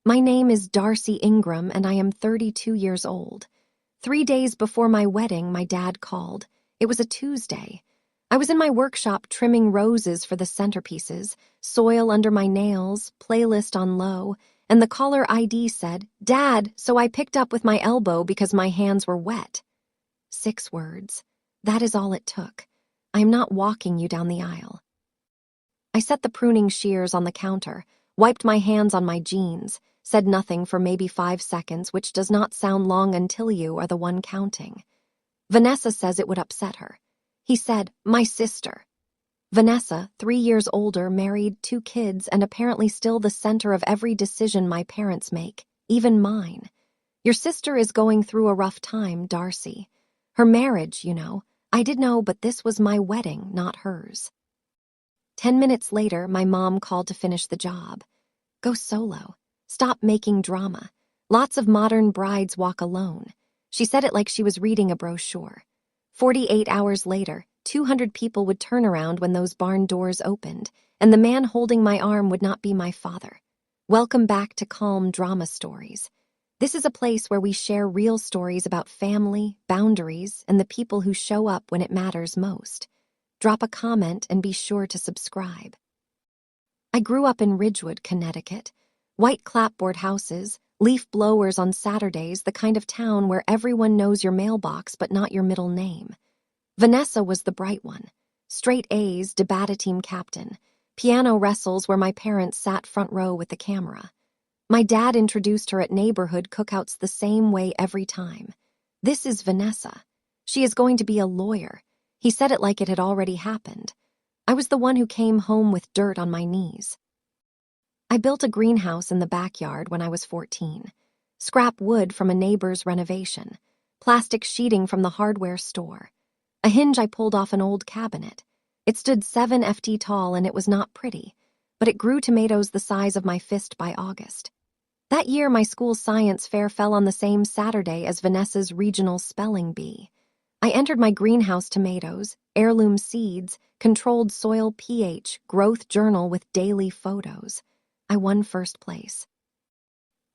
My name is Darcy Ingram, and I am 32 years old. 3 days before my wedding, my dad called. It was a Tuesday. I was in my workshop trimming roses for the centerpieces, soil under my nails, playlist on low, and the caller ID said, "Dad," so I picked up with my elbow because my hands were wet. 6 words. That is all it took. I am not walking you down the aisle. I set the pruning shears on the counter, wiped my hands on my jeans, said nothing for maybe 5 seconds, which does not sound long until you are the one counting. Vanessa says it would upset her. He said, "My sister." Vanessa, 3 years older, married, 2 kids, and apparently still the center of every decision my parents make, even mine. Your sister is going through a rough time, Darcy. Her marriage, you know. I did know, but this was my wedding, not hers. 10 minutes later, my mom called to finish the job. Go solo. Stop making drama. Lots of modern brides walk alone. She said it like she was reading a brochure. 48 hours later, 200 people would turn around when those barn doors opened, and the man holding my arm would not be my father. Welcome back to Calm Drama Stories. This is a place where we share real stories about family, boundaries, and the people who show up when it matters most. Drop a comment and be sure to subscribe. I grew up in Ridgewood, Connecticut. White clapboard houses, leaf blowers on Saturdays, the kind of town where everyone knows your mailbox but not your middle name. Vanessa was the bright one. Straight A's, debate team captain. Piano wrestles where my parents sat front row with the camera. My dad introduced her at neighborhood cookouts the same way every time. This is Vanessa. She is going to be a lawyer. He said it like it had already happened. I was the one who came home with dirt on my knees. I built a greenhouse in the backyard when I was 14. Scrap wood from a neighbor's renovation. Plastic sheeting from the hardware store. A hinge I pulled off an old cabinet. It stood 7 ft tall and it was not pretty, but it grew tomatoes the size of my fist by August. That year, my school's science fair fell on the same Saturday as Vanessa's regional spelling bee. I entered my greenhouse tomatoes, heirloom seeds, controlled soil pH, growth journal with daily photos. I won first place.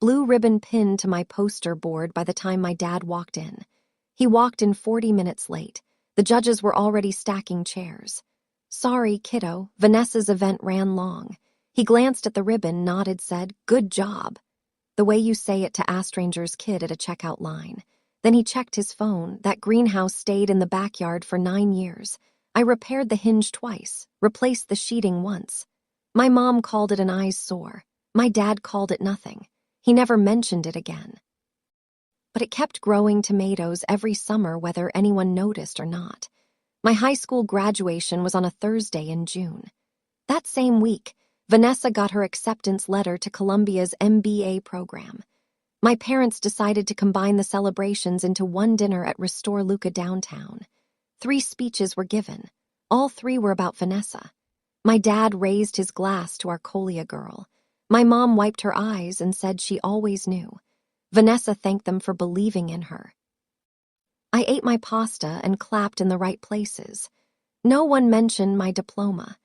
Blue ribbon pinned to my poster board by the time my dad walked in. He walked in 40 minutes late. The judges were already stacking chairs. "Sorry, kiddo, Vanessa's event ran long." He glanced at the ribbon, nodded, said, "Good job." The way you say it to a stranger's kid at a checkout line. Then he checked his phone. That greenhouse stayed in the backyard for 9 years. I repaired the hinge twice, replaced the sheeting once. My mom called it an eyesore. My dad called it nothing. He never mentioned it again. But it kept growing tomatoes every summer, whether anyone noticed or not. My high school graduation was on a Thursday in June. That same week, Vanessa got her acceptance letter to Columbia's MBA program. My parents decided to combine the celebrations into one dinner at Restore Luca downtown. 3 speeches were given. All 3 were about Vanessa. My dad raised his glass to our Colia girl. My mom wiped her eyes and said she always knew. Vanessa thanked them for believing in her. I ate my pasta and clapped in the right places. No one mentioned my diploma.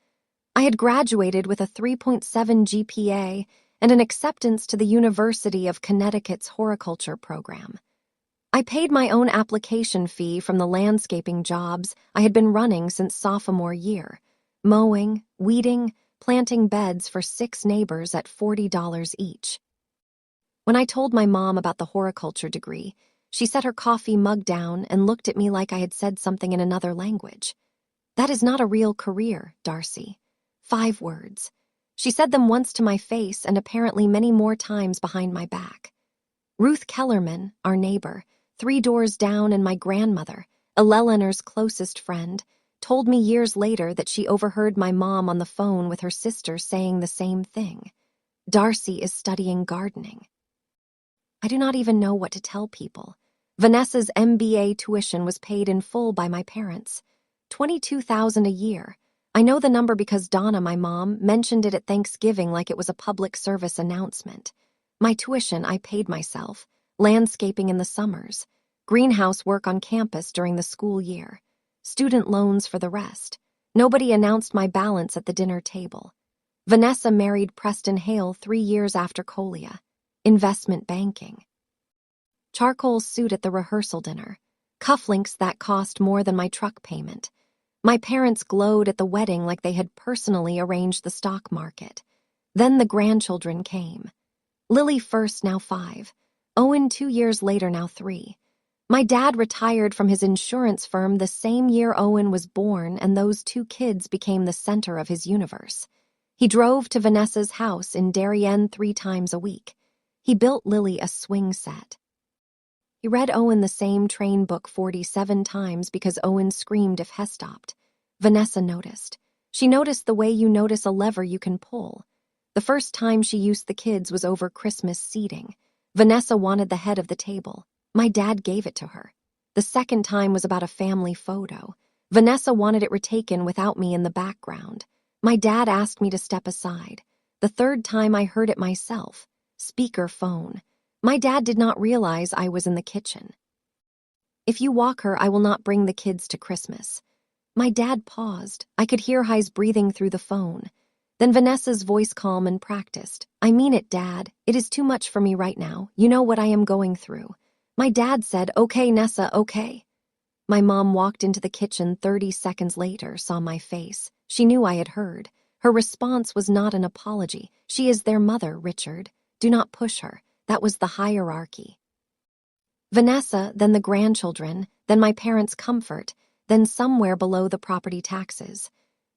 I had graduated with a 3.7 GPA and an acceptance to the University of Connecticut's horticulture program. I paid my own application fee from the landscaping jobs I had been running since sophomore year, mowing, weeding, planting beds for 6 neighbors at $40 each. When I told my mom about the horticulture degree, she set her coffee mug down and looked at me like I had said something in another language. "That is not a real career, Darcy." 5 words. She said them once to my face and apparently many more times behind my back. Ruth Kellerman, our neighbor, 3 doors down, and my grandmother, Eleanor's closest friend, told me years later that she overheard my mom on the phone with her sister saying the same thing. Darcy is studying gardening. I do not even know what to tell people. Vanessa's MBA tuition was paid in full by my parents. $22,000 a year. I know the number because Donna, my mom, mentioned it at Thanksgiving like it was a public service announcement. My tuition I paid myself, landscaping in the summers, greenhouse work on campus during the school year, student loans for the rest. Nobody announced my balance at the dinner table. Vanessa married Preston Hale 3 years after Colia. investment banking. Charcoal suit at the rehearsal dinner. Cufflinks that cost more than my truck payment. My parents glowed at the wedding like they had personally arranged the stock market. Then the grandchildren came. Lily first, now 5. Owen 2 years later, now 3. My dad retired from his insurance firm the same year Owen was born, and those 2 kids became the center of his universe. He drove to Vanessa's house in Darien 3 times a week. He built Lily a swing set. He read Owen the same train book 47 times because Owen screamed if Hess stopped. Vanessa noticed. She noticed the way you notice a lever you can pull. The first time she used the kids was over Christmas seating. Vanessa wanted the head of the table. My dad gave it to her. The second time was about a family photo. Vanessa wanted it retaken without me in the background. My dad asked me to step aside. The third time I heard it myself. Speaker phone. My dad did not realize I was in the kitchen. If you walk her, I will not bring the kids to Christmas. My dad paused. I could hear High's breathing through the phone. Then Vanessa's voice calm and practiced. I mean it, Dad. It is too much for me right now. You know what I am going through. My dad said, okay, Nessa, okay. My mom walked into the kitchen 30 seconds later, saw my face. She knew I had heard. Her response was not an apology. She is their mother, Richard. Do not push her. That was the hierarchy. Vanessa, then the grandchildren, then my parents' comfort, then somewhere below the property taxes.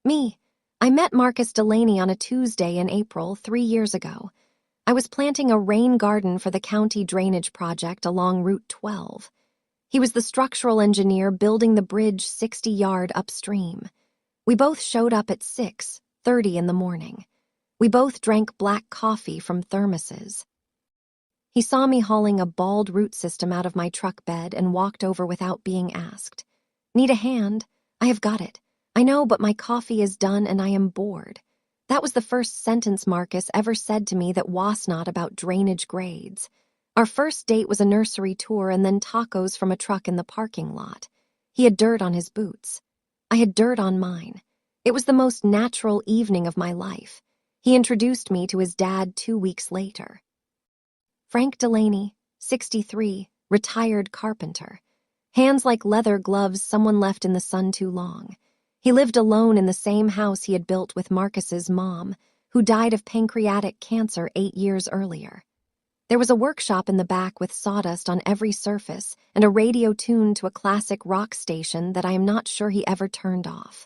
Me. I met Marcus Delaney on a Tuesday in April 3 years ago. I was planting a rain garden for the county drainage project along Route 12. He was the structural engineer building the bridge 60 yards upstream. We both showed up at 6:30 in the morning. We both drank black coffee from thermoses. He saw me hauling a bald root system out of my truck bed and walked over without being asked. Need a hand? I have got it. I know, but my coffee is done and I am bored. That was the first sentence Marcus ever said to me that was not about drainage grades. Our first date was a nursery tour and then tacos from a truck in the parking lot. He had dirt on his boots. I had dirt on mine. It was the most natural evening of my life. He introduced me to his dad 2 weeks later. Frank Delaney, 63, retired carpenter. Hands like leather gloves someone left in the sun too long. He lived alone in the same house he had built with Marcus's mom, who died of pancreatic cancer 8 years earlier. There was a workshop in the back with sawdust on every surface and a radio tuned to a classic rock station that I am not sure he ever turned off.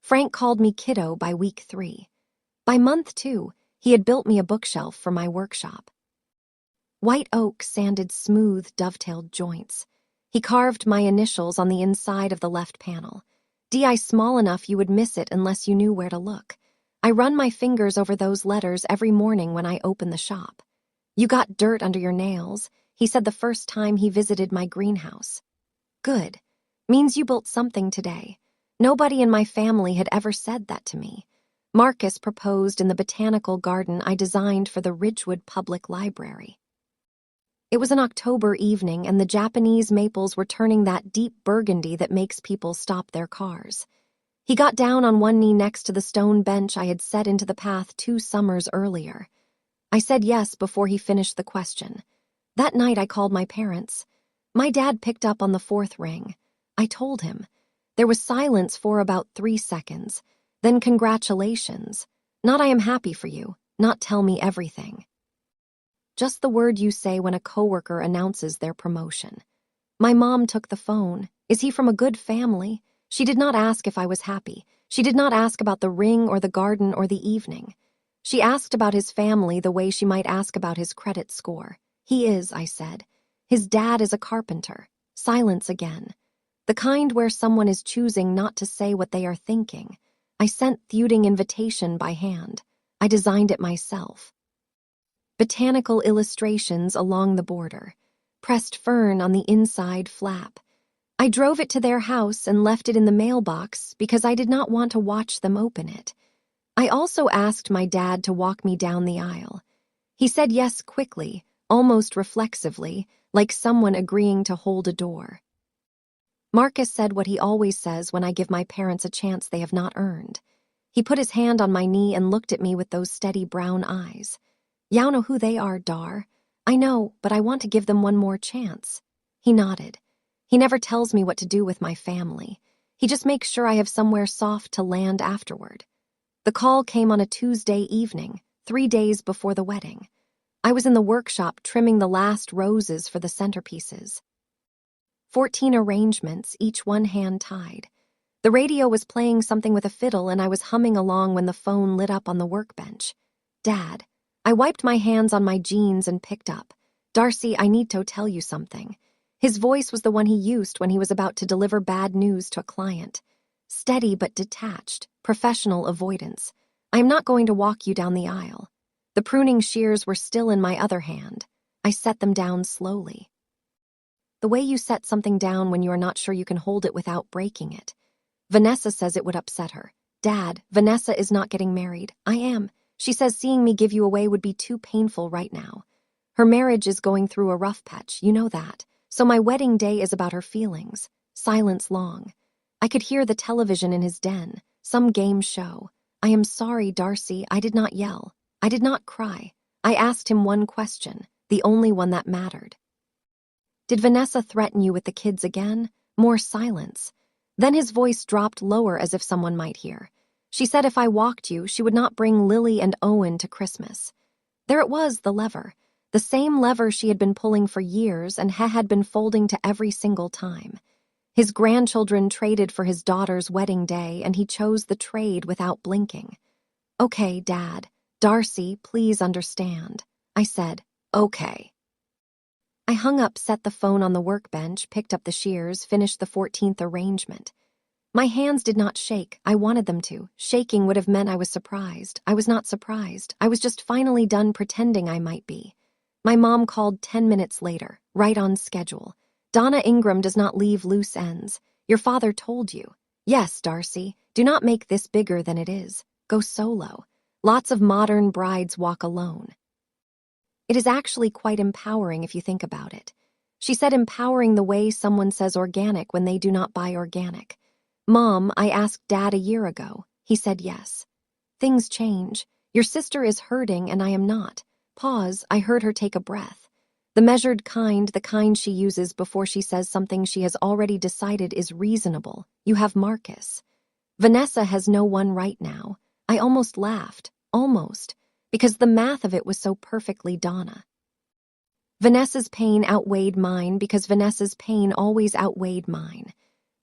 Frank called me kiddo by week 3. By month 2, he had built me a bookshelf for my workshop. White oak sanded smooth, dovetailed joints. He carved my initials on the inside of the left panel. DI small enough you would miss it unless you knew where to look. I run my fingers over those letters every morning when I open the shop. You got dirt under your nails, he said the first time he visited my greenhouse. Good. Means you built something today. Nobody in my family had ever said that to me. Marcus proposed in the botanical garden I designed for the Ridgewood Public Library. It was an October evening, and the Japanese maples were turning that deep burgundy that makes people stop their cars. He got down on one knee next to the stone bench I had set into the path 2 summers earlier. I said yes before he finished the question. That night I called my parents. My dad picked up on the 4th ring. I told him. There was silence for about 3 seconds. Then congratulations. Not I am happy for you, not tell me everything. Just the word you say when a coworker announces their promotion. My mom took the phone. Is he from a good family? She did not ask if I was happy. She did not ask about the ring or the garden or the evening. She asked about his family the way she might ask about his credit score. He is, I said. His dad is a carpenter. Silence again. The kind where someone is choosing not to say what they are thinking. I sent Thuding invitation by hand. I designed it myself. Botanical illustrations along the border. Pressed fern on the inside flap. I drove it to their house and left it in the mailbox because I did not want to watch them open it. I also asked my dad to walk me down the aisle. He said yes quickly, almost reflexively, like someone agreeing to hold a door. Marcus said what he always says when I give my parents a chance they have not earned. He put his hand on my knee and looked at me with those steady brown eyes. "You know who they are, Dar. I know, but I want to give them one more chance. He nodded. He never tells me what to do with my family. He just makes sure I have somewhere soft to land afterward. The call came on a Tuesday evening, 3 days before the wedding. I was in the workshop trimming the last roses for the centerpieces. 14 arrangements, each one hand-tied. The radio was playing something with a fiddle, and I was humming along when the phone lit up on the workbench. Dad. I wiped my hands on my jeans and picked up. Darcy, I need to tell you something. His voice was the one he used when he was about to deliver bad news to a client. Steady but detached, professional avoidance. I am not going to walk you down the aisle. The pruning shears were still in my other hand. I set them down slowly. The way you set something down when you are not sure you can hold it without breaking it. Vanessa says it would upset her. Dad, Vanessa is not getting married. I am. She says seeing me give you away would be too painful right now. Her marriage is going through a rough patch, you know that. So my wedding day is about her feelings. Silence long. I could hear the television in his den, some game show. I am sorry, Darcy, I did not yell. I did not cry. I asked him one question, the only one that mattered. Did Vanessa threaten you with the kids again? More silence. Then his voice dropped lower as if someone might hear. She said if I walked you, she would not bring Lily and Owen to Christmas. There it was, the lever. The same lever she had been pulling for years and had been folding to every single time. His grandchildren traded for his daughter's wedding day, and he chose the trade without blinking. Okay, Dad. Darcy, please understand. I said, okay. I hung up, set the phone on the workbench, picked up the shears, finished the 14th arrangement. My hands did not shake. I wanted them to. Shaking would have meant I was surprised. I was not surprised. I was just finally done pretending I might be. My mom called 10 minutes later, right on schedule. Donna Ingram does not leave loose ends. Your father told you. Yes, Darcy, do not make this bigger than it is. Go solo. Lots of modern brides walk alone. It is actually quite empowering if you think about it. She said empowering the way someone says organic when they do not buy organic. Mom, I asked Dad a year ago. He said yes. Things change. Your sister is hurting and I am not. Pause, I heard her take a breath. The measured kind, the kind she uses before she says something she has already decided is reasonable. You have Marcus. Vanessa has no one right now. I almost laughed. Almost. Because the math of it was so perfectly Donna. Vanessa's pain outweighed mine because Vanessa's pain always outweighed mine.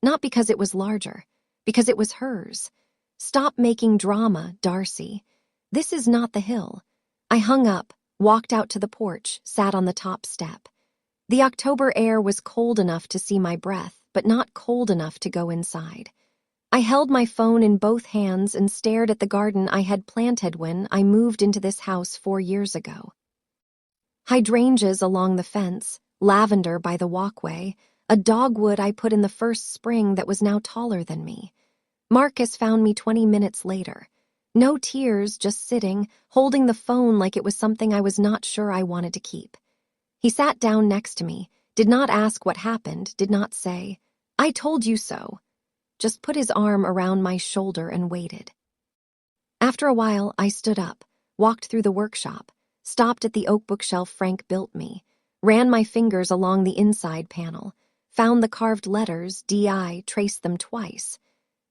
Not because it was larger, because it was hers. Stop making drama, Darcy. This is not the hill. I hung up, walked out to the porch, sat on the top step. The October air was cold enough to see my breath, but not cold enough to go inside. I held my phone in both hands and stared at the garden I had planted when I moved into this house 4 years ago. Hydrangeas along the fence, lavender by the walkway, a dogwood I put in the first spring that was now taller than me. Marcus found me 20 minutes later. No tears, just sitting, holding the phone like it was something I was not sure I wanted to keep. He sat down next to me, did not ask what happened, did not say, I told you so. Just put his arm around my shoulder and waited. After a while, I stood up, walked through the workshop, stopped at the oak bookshelf Frank built me, ran my fingers along the inside panel, found the carved letters, D.I., traced them twice.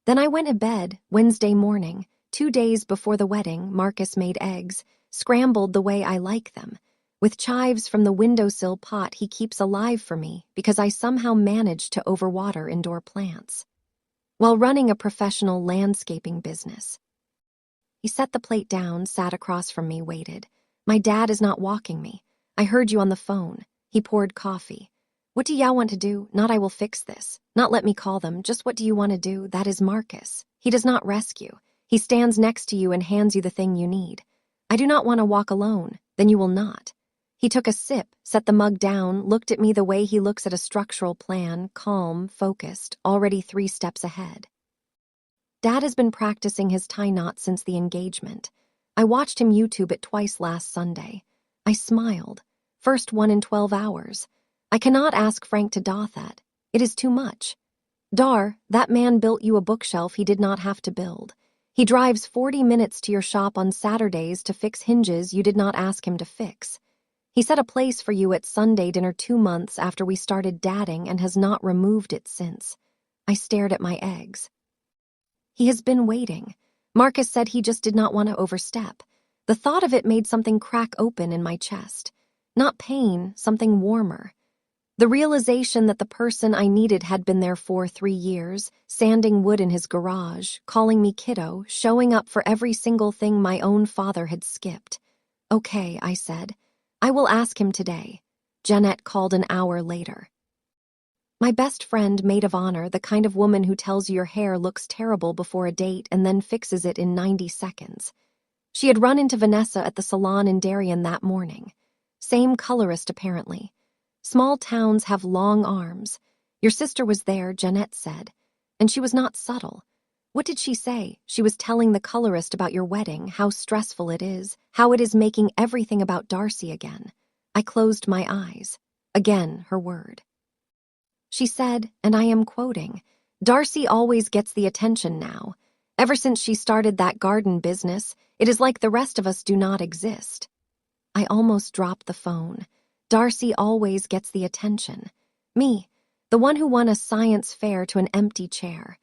Then I went to bed, Wednesday morning, 2 days before the wedding. Marcus made eggs, scrambled the way I like them, with chives from the windowsill pot he keeps alive for me because I somehow managed to overwater indoor plants. While running a professional landscaping business. He set the plate down, sat across from me, waited. My dad is not walking me. I heard you on the phone. He poured coffee. What do y'all want to do? Not I will fix this. Not let me call them. Just what do you want to do? That is Marcus. He does not rescue. He stands next to you and hands you the thing you need. I do not want to walk alone. Then you will not. He took a sip, set the mug down, looked at me the way he looks at a structural plan, calm, focused, already 3 steps ahead. Dad has been practicing his tie knot since the engagement. I watched him YouTube it twice last Sunday. I smiled. First one in 12 hours. I cannot ask Frank to do that. It is too much. Dar, that man built you a bookshelf he did not have to build. He drives 40 minutes to your shop on Saturdays to fix hinges you did not ask him to fix. He set a place for you at Sunday dinner 2 months after we started dating and has not removed it since. I stared at my eggs. He has been waiting. Marcus said he just did not want to overstep. The thought of it made something crack open in my chest. Not pain, something warmer. The realization that the person I needed had been there for 3 years, sanding wood in his garage, calling me kiddo, showing up for every single thing my own father had skipped. Okay, I said. I will ask him today. Jeanette called an hour later. My best friend, maid of honor, the kind of woman who tells you your hair looks terrible before a date and then fixes it in 90 seconds. She had run into Vanessa at the salon in Darien that morning. Same colorist, apparently. Small towns have long arms. Your sister was there, Jeanette said. And she was not subtle. What did she say? She was telling the colorist about your wedding, how stressful it is, how it is making everything about Darcy again. I closed my eyes. Again, her word. She said, and I am quoting, Darcy always gets the attention now. Ever since she started that garden business, it is like the rest of us do not exist. I almost dropped the phone. Darcy always gets the attention. Me, the one who won a science fair to an empty chair.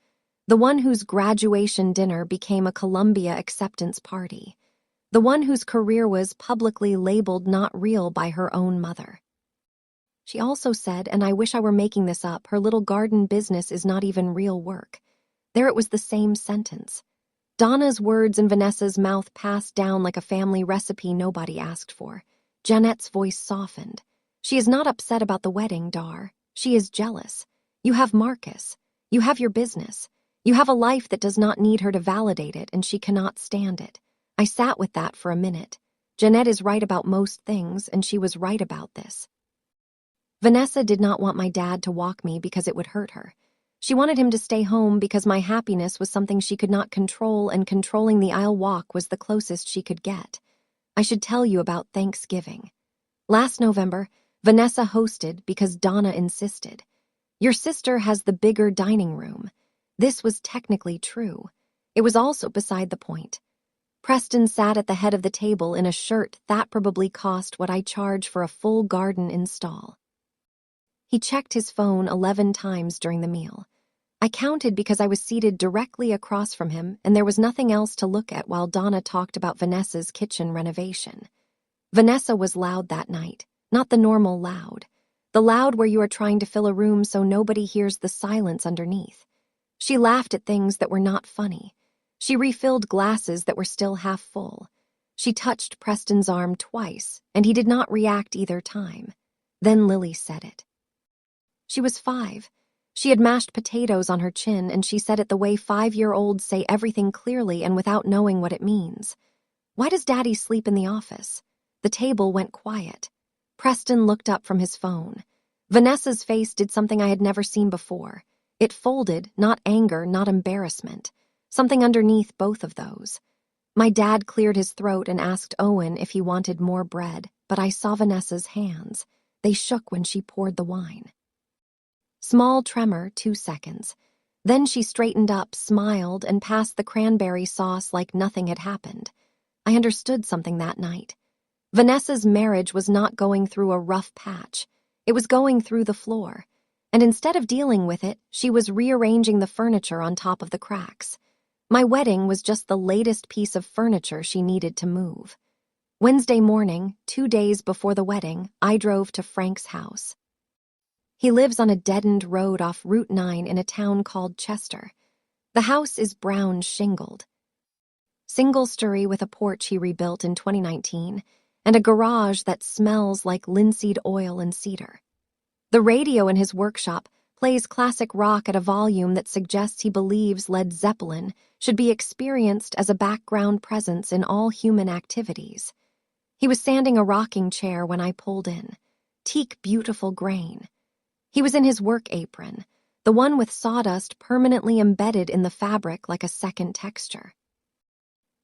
The one whose graduation dinner became a Columbia acceptance party. The one whose career was publicly labeled not real by her own mother. She also said, and I wish I were making this up, her little garden business is not even real work. There it was, the same sentence. Donna's words in Vanessa's mouth passed down like a family recipe nobody asked for. Jeanette's voice softened. She is not upset about the wedding, Dar. She is jealous. You have Marcus. You have your business. You have a life that does not need her to validate it, and she cannot stand it. I sat with that for a minute. Jeanette is right about most things, and she was right about this. Vanessa did not want my dad to walk me because it would hurt her. She wanted him to stay home because my happiness was something she could not control, and controlling the aisle walk was the closest she could get. I should tell you about Thanksgiving. Last November, Vanessa hosted because Donna insisted. Your sister has the bigger dining room. This was technically true. It was also beside the point. Preston sat at the head of the table in a shirt that probably cost what I charge for a full garden install. He checked his phone 11 times during the meal. I counted because I was seated directly across from him, and there was nothing else to look at while Donna talked about Vanessa's kitchen renovation. Vanessa was loud that night, not the normal loud. The loud where you are trying to fill a room so nobody hears the silence underneath. She laughed at things that were not funny. She refilled glasses that were still half full. She touched Preston's arm twice, and he did not react either time. Then Lily said it. She was 5. She had mashed potatoes on her chin, and she said it the way 5-year-olds say everything clearly and without knowing what it means. Why does Daddy sleep in the office? The table went quiet. Preston looked up from his phone. Vanessa's face did something I had never seen before. It folded, not anger, not embarrassment. Something underneath both of those. My dad cleared his throat and asked Owen if he wanted more bread, but I saw Vanessa's hands. They shook when she poured the wine. Small tremor, 2 seconds. Then she straightened up, smiled, and passed the cranberry sauce like nothing had happened. I understood something that night. Vanessa's marriage was not going through a rough patch. It was going through the floor. And instead of dealing with it, she was rearranging the furniture on top of the cracks. My wedding was just the latest piece of furniture she needed to move. Wednesday morning, 2 days before the wedding, I drove to Frank's house. He lives on a deadened road off Route 9 in a town called Chester. The house is brown shingled. Single-story with a porch he rebuilt in 2019, and a garage that smells like linseed oil and cedar. The radio in his workshop plays classic rock at a volume that suggests he believes Led Zeppelin should be experienced as a background presence in all human activities. He was sanding a rocking chair when I pulled in. Teak beautiful grain. He was in his work apron, the one with sawdust permanently embedded in the fabric like a second texture.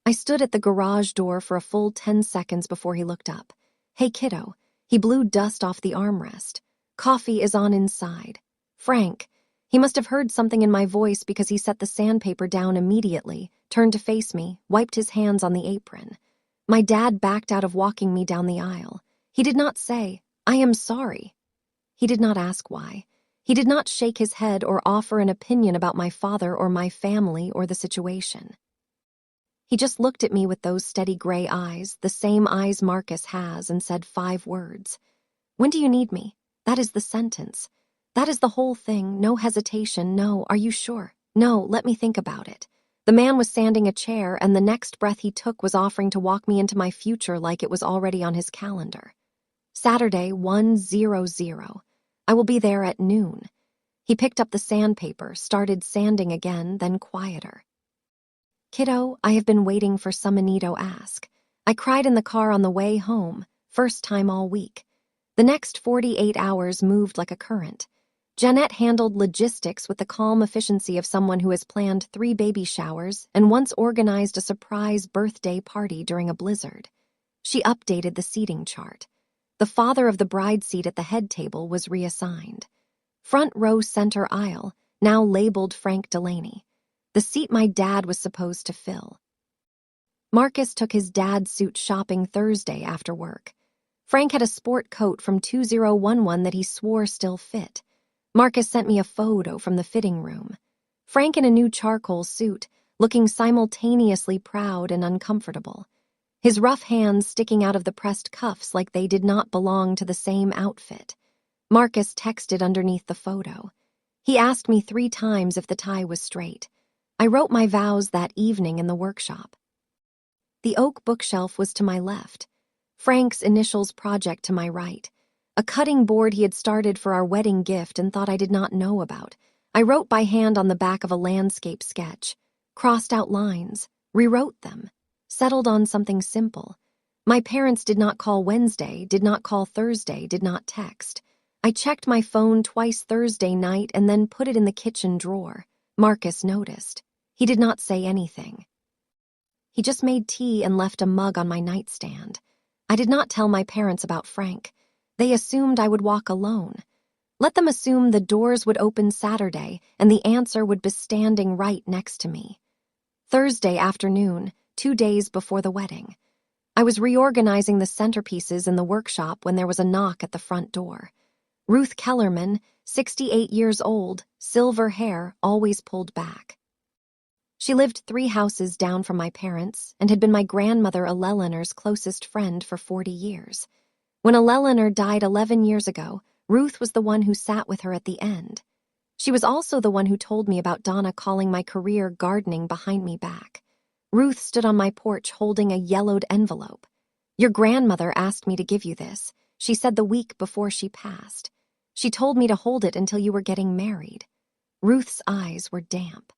I stood at the garage door for a full 10 seconds before he looked up. Hey, kiddo. He blew dust off the armrest. Coffee is on inside. Frank. He must have heard something in my voice because he set the sandpaper down immediately, turned to face me, wiped his hands on the apron. My dad backed out of walking me down the aisle. He did not say, "I am sorry." He did not ask why. He did not shake his head or offer an opinion about my father or my family or the situation. He just looked at me with those steady gray eyes, the same eyes Marcus has, and said 5 words. "When do you need me?" That is the sentence. That is the whole thing. No hesitation. No, are you sure? No, let me think about it. The man was sanding a chair, and the next breath he took was offering to walk me into my future like it was already on his calendar. Saturday, 1:00. I will be there at noon. He picked up the sandpaper, started sanding again, then quieter. "Kiddo, I have been waiting for some Anito ask. I cried in the car on the way home, first time all week. The next 48 hours moved like a current. Jeanette handled logistics with the calm efficiency of someone who has planned 3 baby showers and once organized a surprise birthday party during a blizzard. She updated the seating chart. The father of the bride seat at the head table was reassigned. Front row center aisle, now labeled Frank Delaney. The seat my dad was supposed to fill. Marcus took his dad's suit shopping Thursday after work. Frank had a sport coat from 2011 that he swore still fit. Marcus sent me a photo from the fitting room. Frank in a new charcoal suit, looking simultaneously proud and uncomfortable. His rough hands sticking out of the pressed cuffs like they did not belong to the same outfit. Marcus texted underneath the photo. He asked me 3 times if the tie was straight. I wrote my vows that evening in the workshop. The oak bookshelf was to my left. Frank's initials project to my right. A cutting board he had started for our wedding gift and thought I did not know about. I wrote by hand on the back of a landscape sketch, crossed out lines, rewrote them, settled on something simple. My parents did not call Wednesday, did not call Thursday, did not text. I checked my phone twice Thursday night and then put it in the kitchen drawer. Marcus noticed. He did not say anything. He just made tea and left a mug on my nightstand. I did not tell my parents about Frank. They assumed I would walk alone. Let them assume the doors would open Saturday and the answer would be standing right next to me. Thursday afternoon, 2 days before the wedding. I was reorganizing the centerpieces in the workshop when there was a knock at the front door. Ruth Kellerman, 68 years old, silver hair, always pulled back. She lived 3 houses down from my parents and had been my grandmother Eleleanor's closest friend for 40 years. When Eleleanor died 11 years ago, Ruth was the one who sat with her at the end. She was also the one who told me about Donna calling my career gardening behind me back. Ruth stood on my porch holding a yellowed envelope. "Your grandmother asked me to give you this. She said the week before she passed. She told me to hold it until you were getting married." Ruth's eyes were damp.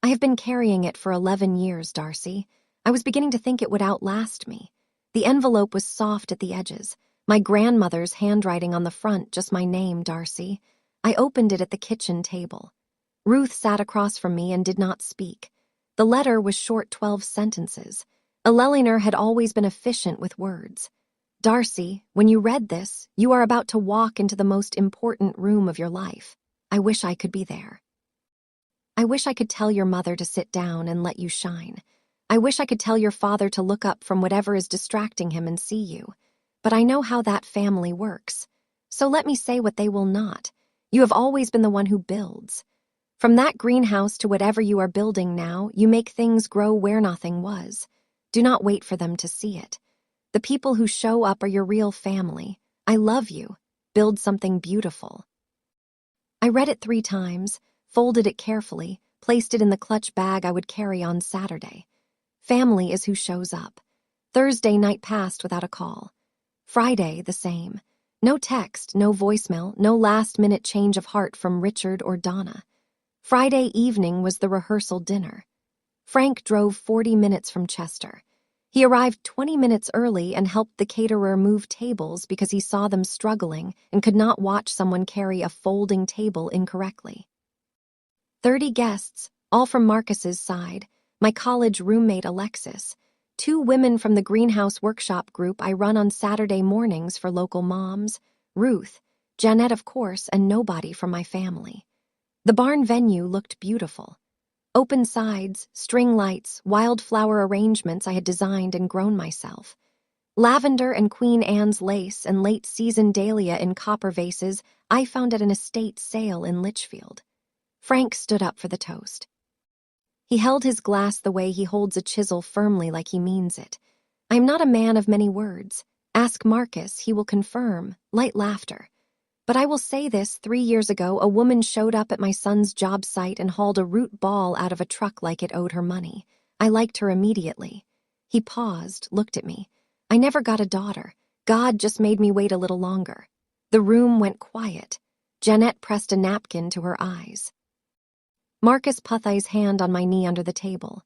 "I have been carrying it for 11 years, Darcy. I was beginning to think it would outlast me." The envelope was soft at the edges. My grandmother's handwriting on the front, just my name, Darcy. I opened it at the kitchen table. Ruth sat across from me and did not speak. The letter was short 12 sentences. Eleleanor had always been efficient with words. "Darcy, when you read this, you are about to walk into the most important room of your life. I wish I could be there. I wish I could tell your mother to sit down and let you shine. I wish I could tell your father to look up from whatever is distracting him and see you. But I know how that family works. So let me say what they will not. You have always been the one who builds. From that greenhouse to whatever you are building now, you make things grow where nothing was. Do not wait for them to see it. The people who show up are your real family. I love you. Build something beautiful." I read it 3 times, folded it carefully, placed it in the clutch bag I would carry on Saturday. Family is who shows up. Thursday night passed without a call. Friday, the same. No text, no voicemail, no last-minute change of heart from Richard or Donna. Friday evening was the rehearsal dinner. Frank drove 40 minutes from Chester. He arrived 20 minutes early and helped the caterer move tables because he saw them struggling and could not watch someone carry a folding table incorrectly. 30 guests, all from Marcus's side, my college roommate Alexis, 2 women from the greenhouse workshop group I run on Saturday mornings for local moms, Ruth, Jeanette of course, and nobody from my family. The barn venue looked beautiful. Open sides, string lights, wildflower arrangements I had designed and grown myself. Lavender and Queen Anne's lace and late-season dahlia in copper vases I found at an estate sale in Litchfield. Frank stood up for the toast. He held his glass the way he holds a chisel, firmly, like he means it. I am not a man of many words. Ask Marcus, he will confirm. Light laughter. But I will say this, 3 years ago, a woman showed up at my son's job site and hauled a root ball out of a truck like it owed her money. I liked her immediately. He paused, looked at me. I never got a daughter. God just made me wait a little longer. The room went quiet. Jeanette pressed a napkin to her eyes. Marcus put his hand on my knee under the table.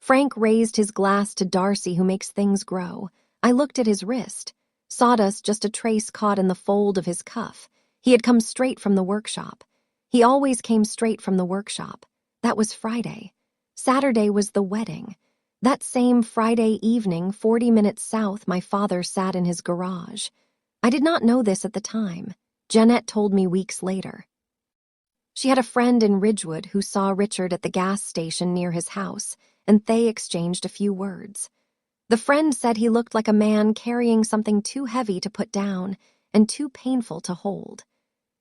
Frank raised his glass to Darcy, who makes things grow. I looked at his wrist. Sawdust, just a trace caught in the fold of his cuff. He had come straight from the workshop. He always came straight from the workshop. That was Friday. Saturday was the wedding. That same Friday evening, 40 minutes south, my father sat in his garage. I did not know this at the time. Jeanette told me weeks later. She had a friend in Ridgewood who saw Richard at the gas station near his house, and they exchanged a few words. The friend said he looked like a man carrying something too heavy to put down and too painful to hold.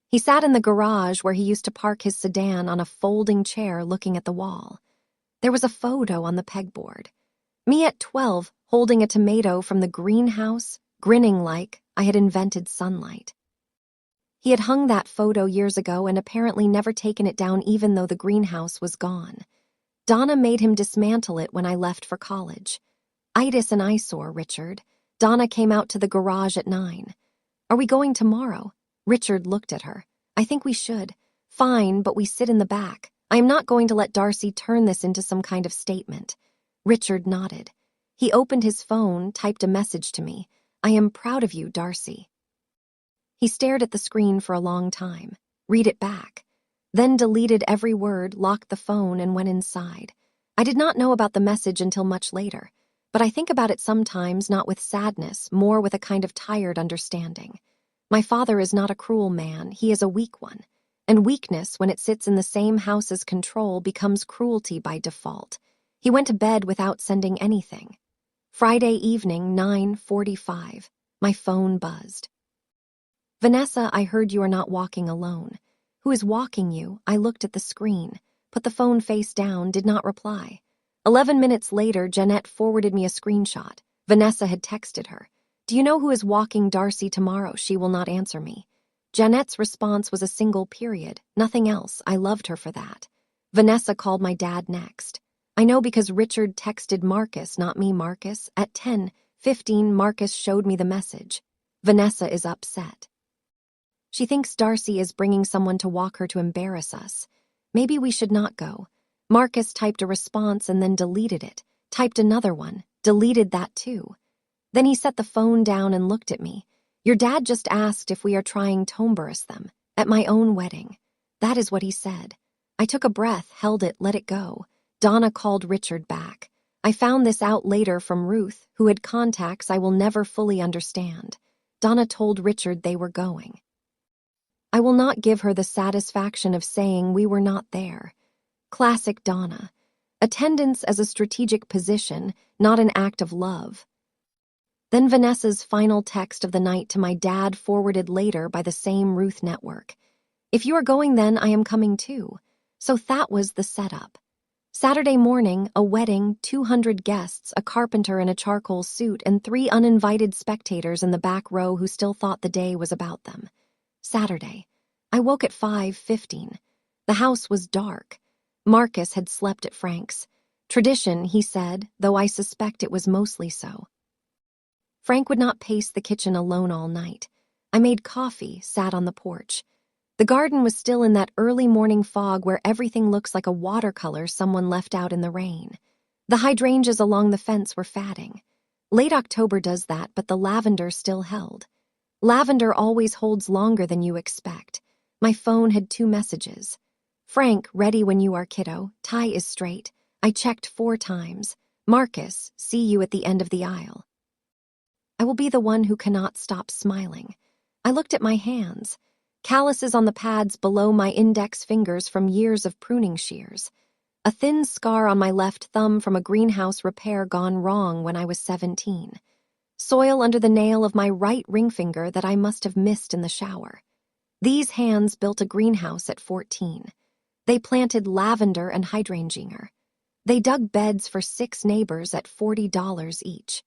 He sat in the garage where he used to park his sedan on a folding chair looking at the wall. There was a photo on the pegboard. Me at 12, holding a tomato from the greenhouse, grinning like I had invented sunlight. He had hung that photo years ago and apparently never taken it down, even though the greenhouse was gone. Donna made him dismantle it when I left for college. Itis and eyesore, Richard. Donna came out to the garage at 9. Are we going tomorrow? Richard looked at her. I think we should. Fine, but we sit in the back. I am not going to let Darcy turn this into some kind of statement. Richard nodded. He opened his phone, typed a message to me. I am proud of you, Darcy. He stared at the screen for a long time. Read it back. Then deleted every word, locked the phone, and went inside. I did not know about the message until much later, but I think about it sometimes, not with sadness, more with a kind of tired understanding. My father is not a cruel man, he is a weak one. And weakness, when it sits in the same house as control, becomes cruelty by default. He went to bed without sending anything. Friday evening, 9:45. My phone buzzed. Vanessa, I heard you are not walking alone. Who is walking you? I looked at the screen, put the phone face down, did not reply. 11 minutes later, Jeanette forwarded me a screenshot. Vanessa had texted her. Do you know who is walking Darcy tomorrow? She will not answer me. Jeanette's response was a single period, nothing else. I loved her for that. Vanessa called my dad next. I know because Richard texted Marcus, not me, Marcus. At 10:15, Marcus showed me the message. Vanessa is upset. She thinks Darcy is bringing someone to walk her to embarrass us. Maybe we should not go. Marcus typed a response and then deleted it, typed another one, deleted that too. Then he set the phone down and looked at me. Your dad just asked if we are trying to embarrass them at my own wedding. That is what he said. I took a breath, held it, let it go. Donna called Richard back. I found this out later from Ruth, who had contacts I will never fully understand. Donna told Richard they were going. I will not give her the satisfaction of saying we were not there. Classic Donna. Attendance as a strategic position, not an act of love. Then Vanessa's final text of the night to my dad, forwarded later by the same Ruth network. If you are going, then I am coming too. So that was the setup. Saturday morning, a wedding, 200 guests, a carpenter in a charcoal suit, and 3 uninvited spectators in the back row who still thought the day was about them. Saturday. I woke at 5:15. The house was dark. Marcus had slept at Frank's. Tradition, he said, though I suspect it was mostly so. Frank would not pace the kitchen alone all night. I made coffee, sat on the porch. The garden was still in that early morning fog where everything looks like a watercolor someone left out in the rain. The hydrangeas along the fence were fading. Late October does that, but the lavender still held. Lavender always holds longer than you expect. My phone had 2 messages. Frank, ready when you are, kiddo. Tie is straight. I checked 4 times. Marcus, see you at the end of the aisle. I will be the one who cannot stop smiling. I looked at my hands. Calluses on the pads below my index fingers from years of pruning shears. A thin scar on my left thumb from a greenhouse repair gone wrong when I was 17. soil under the nail of my right ring finger that I must have missed in the shower. These hands built a greenhouse at 14. They planted lavender and hydrangea. They dug beds for 6 neighbors at $40 each.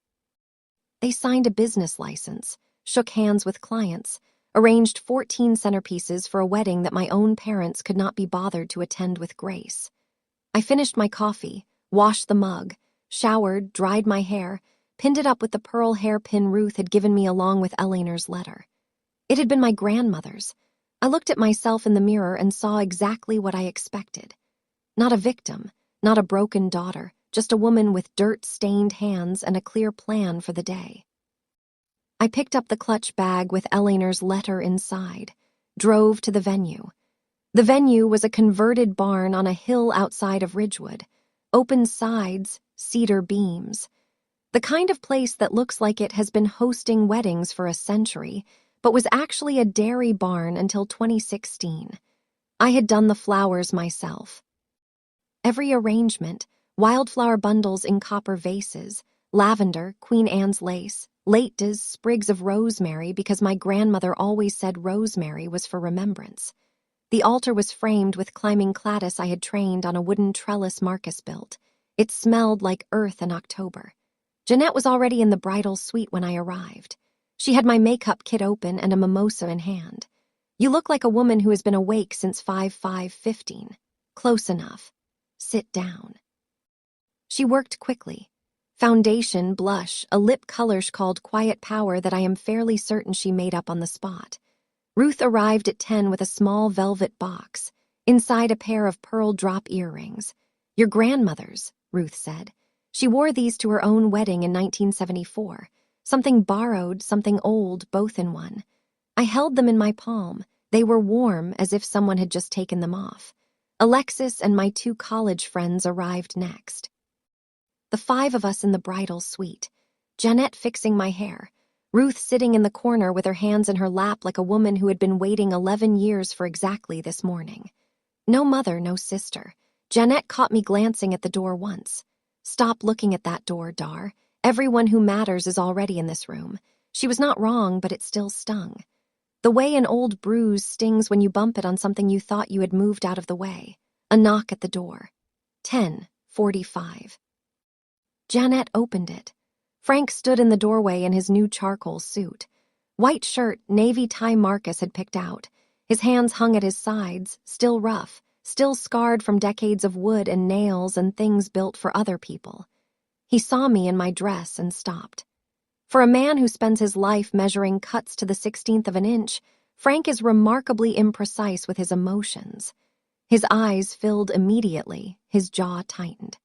They signed a business license, shook hands with clients, arranged 14 centerpieces for a wedding that my own parents could not be bothered to attend with grace. I finished my coffee, washed the mug, showered, dried my hair, pinned it up with the pearl hairpin Ruth had given me along with Eleanor's letter. It had been my grandmother's. I looked at myself in the mirror and saw exactly what I expected. Not a victim, not a broken daughter, just a woman with dirt-stained hands and a clear plan for the day. I picked up the clutch bag with Eleanor's letter inside, drove to the venue. The venue was a converted barn on a hill outside of Ridgewood, open sides, cedar beams. The kind of place that looks like it has been hosting weddings for a century, but was actually a dairy barn until 2016. I had done the flowers myself. Every arrangement, wildflower bundles in copper vases, lavender, Queen Anne's lace, lattes, sprigs of rosemary because my grandmother always said rosemary was for remembrance. The altar was framed with climbing cladis I had trained on a wooden trellis Marcus built. It smelled like earth in October. Jeanette was already in the bridal suite when I arrived. She had my makeup kit open and a mimosa in hand. You look like a woman who has been awake since 5:15. Close enough. Sit down. She worked quickly. Foundation, blush, a lip color called Quiet Power that I am fairly certain she made up on the spot. Ruth arrived at 10 with a small velvet box, inside a pair of pearl drop earrings. Your grandmother's, Ruth said. She wore these to her own wedding in 1974. Something borrowed, something old, both in one. I held them in my palm. They were warm, as if someone had just taken them off. Alexis and my 2 college friends arrived next. The 5 of us in the bridal suite. Jeanette fixing my hair. Ruth sitting in the corner with her hands in her lap like a woman who had been waiting 11 years for exactly this morning. No mother, no sister. Jeanette caught me glancing at the door once. Stop looking at that door, Dar. Everyone who matters is already in this room. She was not wrong, but it still stung. The way an old bruise stings when you bump it on something you thought you had moved out of the way. A knock at the door. 10:45. Jeanette opened it. Frank stood in the doorway in his new charcoal suit. White shirt, navy tie Marcus had picked out. His hands hung at his sides, still rough, still scarred from decades of wood and nails and things built for other people. He saw me in my dress and stopped. For a man who spends his life measuring cuts to the 16th of an inch, Frank is remarkably imprecise with his emotions. His eyes filled immediately, his jaw tightened.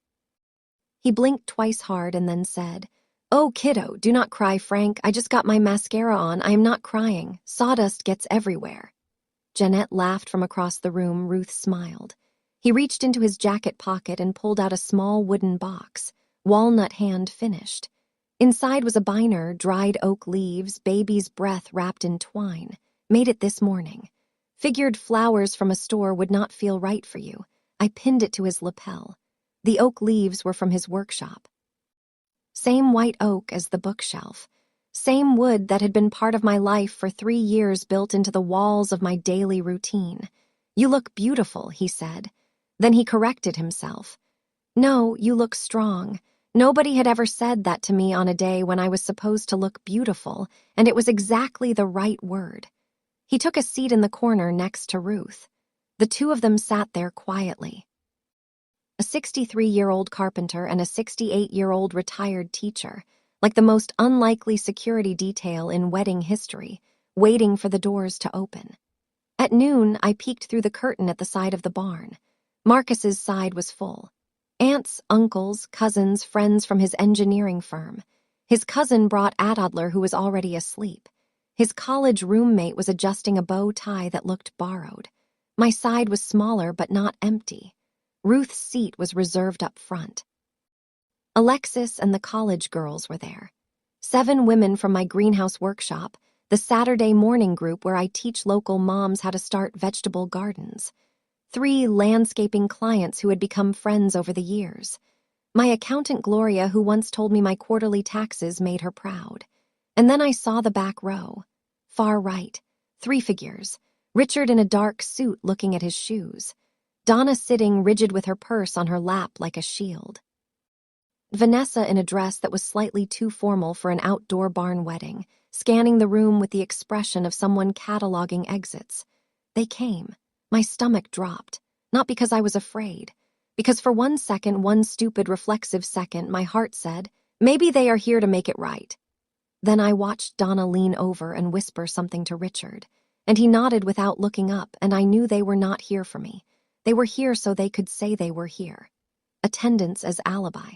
He blinked twice hard and then said, "Oh, kiddo, do not cry, Frank. I just got my mascara on. I am not crying. Sawdust gets everywhere." Jeanette laughed from across the room. Ruth smiled. He reached into his jacket pocket and pulled out a small wooden box, walnut hand finished. Inside was a binder, dried oak leaves, baby's breath wrapped in twine. Made it this morning. Figured flowers from a store would not feel right for you. I pinned it to his lapel. The oak leaves were from his workshop. Same white oak as the bookshelf. Same wood that had been part of my life for 3 years built into the walls of my daily routine. "You look beautiful," he said. Then he corrected himself. "No, you look strong." Nobody had ever said that to me on a day when I was supposed to look beautiful, and it was exactly the right word. He took a seat in the corner next to Ruth. The 2 of them sat there quietly. A 63-year-old carpenter and a 68-year-old retired teacher, like the most unlikely security detail in wedding history, waiting for the doors to open. At noon, I peeked through the curtain at the side of the barn. Marcus's side was full. Aunts, uncles, cousins, friends from his engineering firm. His cousin brought Adodler, who was already asleep. His college roommate was adjusting a bow tie that looked borrowed. My side was smaller but not empty. Ruth's seat was reserved up front. Alexis and the college girls were there. 7 women from my greenhouse workshop, the Saturday morning group where I teach local moms how to start vegetable gardens. 3 landscaping clients who had become friends over the years. My accountant Gloria, who once told me my quarterly taxes made her proud. And then I saw the back row. Far right, 3 figures. Richard in a dark suit looking at his shoes. Donna sitting rigid with her purse on her lap like a shield. Vanessa in a dress that was slightly too formal for an outdoor barn wedding, scanning the room with the expression of someone cataloging exits. They came. My stomach dropped, not because I was afraid, because for one stupid reflexive second, my heart said, maybe they are here to make it right. Then I watched Donna lean over and whisper something to Richard, and he nodded without looking up, and I knew they were not here for me. They were here so they could say they were here. Attendance as alibi.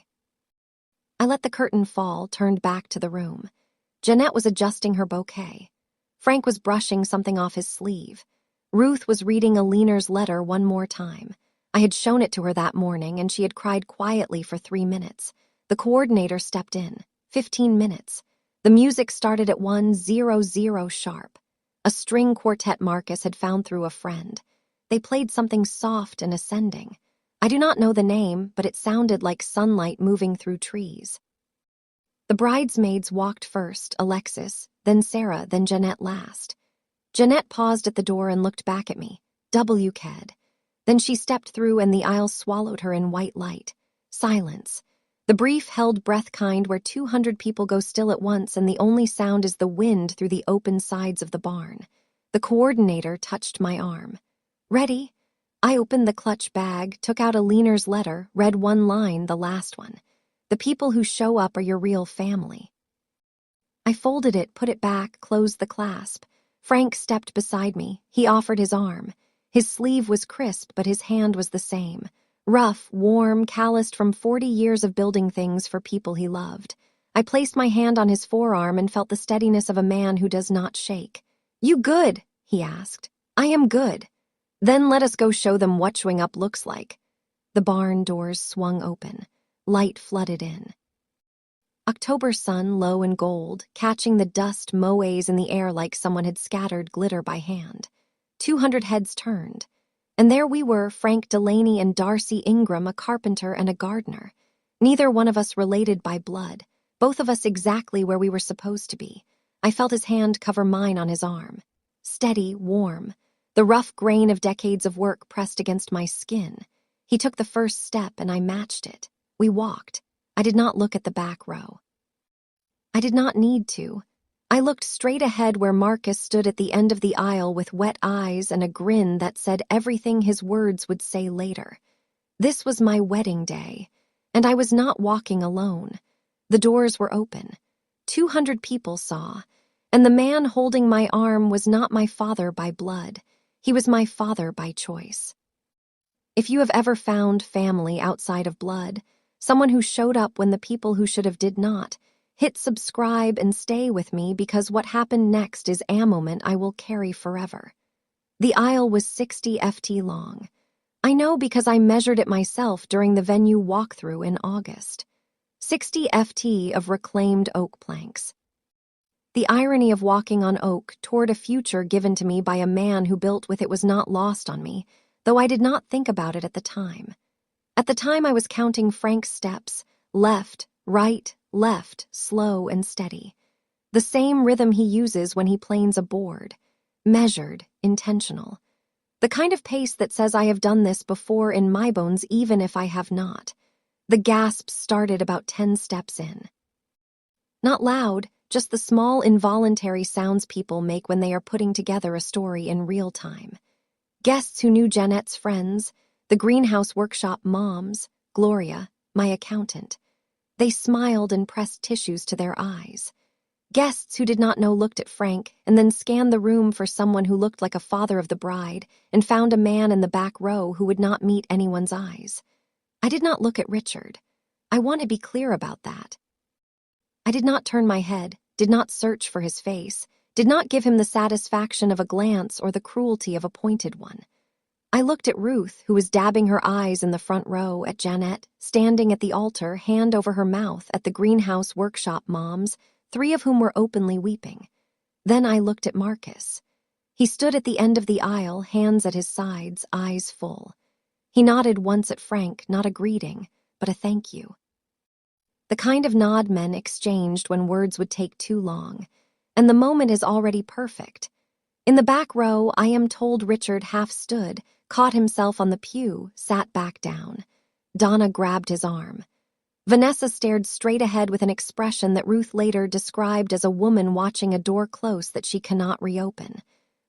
I let the curtain fall, turned back to the room. Jeanette was adjusting her bouquet. Frank was brushing something off his sleeve. Ruth was reading Aliner's letter one more time. I had shown it to her that morning, and she had cried quietly for 3 minutes. The coordinator stepped in. 15 minutes. The music started at 1:00 sharp. A string quartet Marcus had found through a friend. They played something soft and ascending. I do not know the name, but it sounded like sunlight moving through trees. The bridesmaids walked first, Alexis, then Sarah, then Jeanette last. Jeanette paused at the door and looked back at me. WKED. Then she stepped through and the aisle swallowed her in white light. Silence. The brief held breath kind where 200 people go still at once and the only sound is the wind through the open sides of the barn. The coordinator touched my arm. Ready? I opened the clutch bag, took out Aliner's letter, read one line, the last one. The people who show up are your real family. I folded it, put it back, closed the clasp. Frank stepped beside me. He offered his arm. His sleeve was crisp, but his hand was the same. Rough, warm, calloused from 40 years of building things for people he loved. I placed my hand on his forearm and felt the steadiness of a man who does not shake. You good? He asked. I am good. Then let us go show them what showing up looks like. The barn doors swung open. Light flooded in. October sun, low and gold, catching the dust moays in the air like someone had scattered glitter by hand. 200 heads turned. And there we were, Frank Delaney and Darcy Ingram, a carpenter and a gardener. Neither one of us related by blood, both of us exactly where we were supposed to be. I felt his hand cover mine on his arm. Steady, warm. The rough grain of decades of work pressed against my skin. He took the first step and I matched it. We walked. I did not look at the back row. I did not need to. I looked straight ahead where Marcus stood at the end of the aisle with wet eyes and a grin that said everything his words would say later. This was my wedding day, and I was not walking alone. The doors were open. 200 people saw, and the man holding my arm was not my father by blood. He was my father by choice. If you have ever found family outside of blood, someone who showed up when the people who should have did not, hit subscribe and stay with me because what happened next is a moment I will carry forever. The aisle was 60 ft long. I know because I measured it myself during the venue walkthrough in August. 60 ft of reclaimed oak planks. The irony of walking on oak toward a future given to me by a man who built with it was not lost on me, though I did not think about it at the time. At the time I was counting Frank's steps, left, right, left, slow and steady. The same rhythm he uses when he planes a board. Measured, intentional. The kind of pace that says I have done this before in my bones even if I have not. The gasps started about 10 steps in. Not loud, just the small involuntary sounds people make when they are putting together a story in real time. Guests who knew Jeanette's friends, the greenhouse workshop moms, Gloria, my accountant. They smiled and pressed tissues to their eyes. Guests who did not know looked at Frank and then scanned the room for someone who looked like a father of the bride and found a man in the back row who would not meet anyone's eyes. I did not look at Richard. I want to be clear about that. I did not turn my head, did not search for his face, did not give him the satisfaction of a glance or the cruelty of a pointed one. I looked at Ruth, who was dabbing her eyes in the front row, at Jeanette, standing at the altar, hand over her mouth, at the greenhouse workshop moms, 3 of whom were openly weeping. Then I looked at Marcus. He stood at the end of the aisle, hands at his sides, eyes full. He nodded once at Frank, not a greeting, but a thank you. The kind of nod men exchanged when words would take too long. And the moment is already perfect. In the back row, I am told Richard half stood, caught himself on the pew, sat back down. Donna grabbed his arm. Vanessa stared straight ahead with an expression that Ruth later described as a woman watching a door close that she cannot reopen.